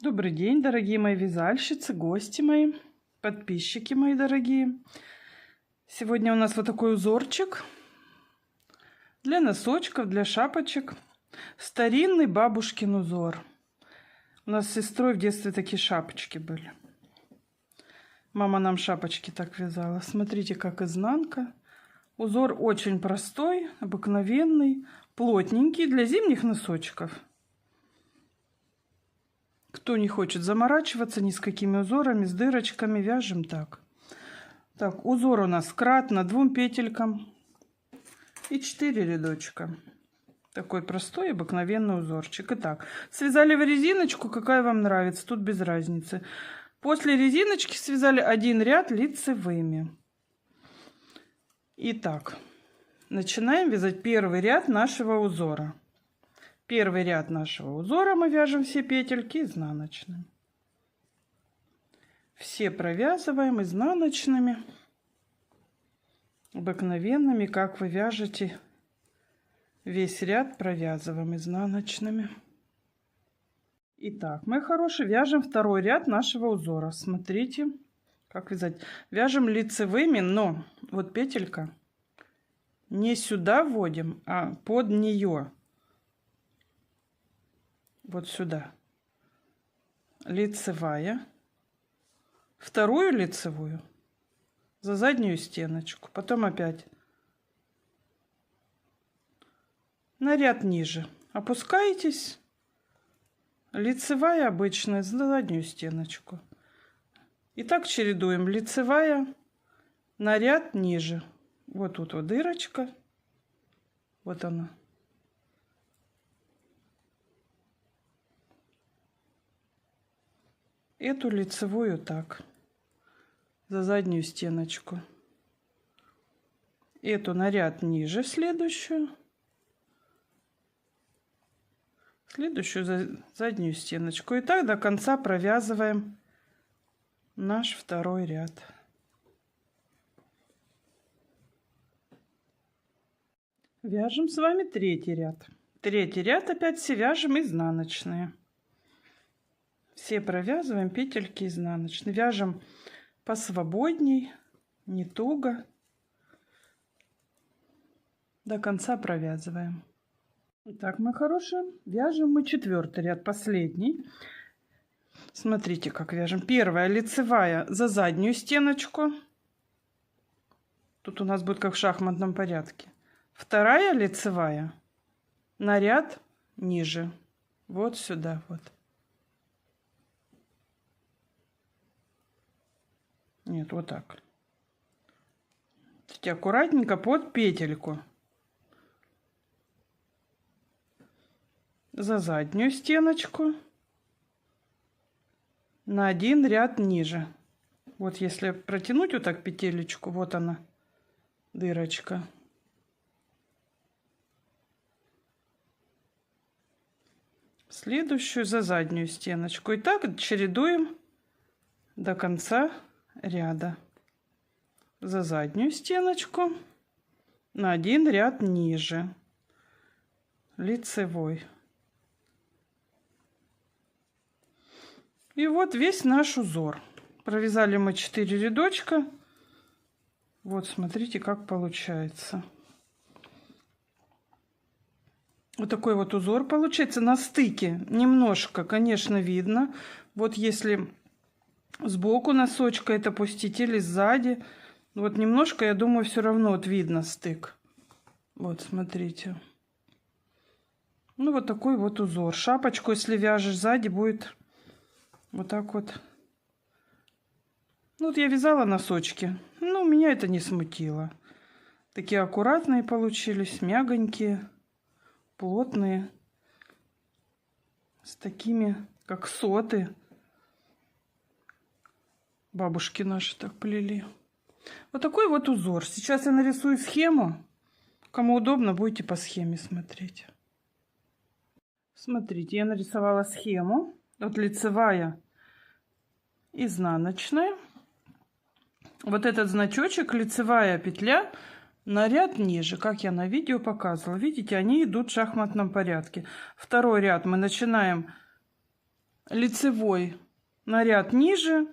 Добрый день, дорогие мои вязальщицы, гости мои, подписчики мои дорогие. Сегодня у нас вот такой узорчик для носочков, для шапочек. Старинный бабушкин узор. У нас с сестрой в детстве такие шапочки были. Мама нам шапочки так вязала. Смотрите, как изнанка. Узор очень простой, обыкновенный, плотненький для зимних носочков. Кто не хочет заморачиваться ни с какими узорами, с дырочками, вяжем так. Так, узор у нас кратно 2 петелькам и 4 рядочка. Такой простой обыкновенный узорчик. Итак, связали в резиночку, какая вам нравится, тут без разницы. После резиночки связали 1 ряд лицевыми. Итак, начинаем вязать первый ряд нашего узора. Первый ряд нашего узора мы вяжем все петельки изнаночными. Все провязываем изнаночными, обыкновенными, как вы вяжете. Весь ряд провязываем изнаночными. Итак, мои хорошие, вяжем второй ряд нашего узора. Смотрите, как вязать. Вяжем лицевыми, но вот петелька не сюда вводим, а под нее. Вот сюда. Лицевая. Вторую лицевую за заднюю стеночку. Потом опять на ряд ниже. Опускаетесь. Лицевая обычная за заднюю стеночку. И так чередуем. Лицевая на ряд ниже. Вот тут вот дырочка. Вот она. Эту лицевую так за заднюю стеночку, эту на ряд ниже, следующую за заднюю стеночку, и так до конца провязываем наш второй ряд. Вяжем с вами третий ряд. Третий ряд опять все вяжем изнаночные. Все провязываем петельки изнаночные. Вяжем посвободней, не туго. До конца провязываем. Итак, мои хорошие, вяжем мы четвертый ряд, последний. Смотрите, как вяжем. Первая лицевая за заднюю стеночку. Тут у нас будет как в шахматном порядке. Вторая лицевая на ряд ниже. Вот сюда вот. Нет, вот так. Аккуратненько под петельку. За заднюю стеночку. На 1 ряд ниже. Вот если протянуть вот так петелечку, вот она, дырочка. Следующую за заднюю стеночку. И так чередуем до конца ряда. За заднюю стеночку на 1 ряд ниже, лицевой. И вот весь наш узор. Провязали мы 4 рядочка. Вот смотрите, как получается. Вот такой вот узор получается. На стыке немножко, конечно, видно. Вот если сбоку носочка это пустить или сзади. Вот немножко, я думаю, все равно вот видно стык. Вот, смотрите. Ну, вот такой вот узор. Шапочку, если вяжешь сзади, будет вот так вот. Ну, вот я вязала носочки. Ну, меня это не смутило. Такие аккуратные получились, мягонькие, плотные. С такими, как соты. Бабушки наши так плели. Вот такой вот узор. Сейчас я нарисую схему. Кому удобно, будете по схеме смотреть. Смотрите, я нарисовала схему. Вот лицевая, изнаночная. Вот этот значочек, лицевая петля на ряд ниже, как я на видео показывала. Видите, они идут в шахматном порядке. Второй ряд мы начинаем лицевой на ряд ниже,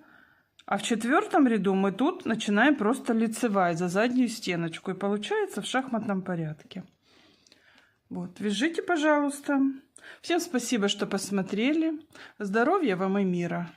а в 4-м ряду мы тут начинаем просто лицевая за заднюю стеночку. И получается в шахматном порядке. Вот, вяжите, пожалуйста. Всем спасибо, что посмотрели. Здоровья вам и мира.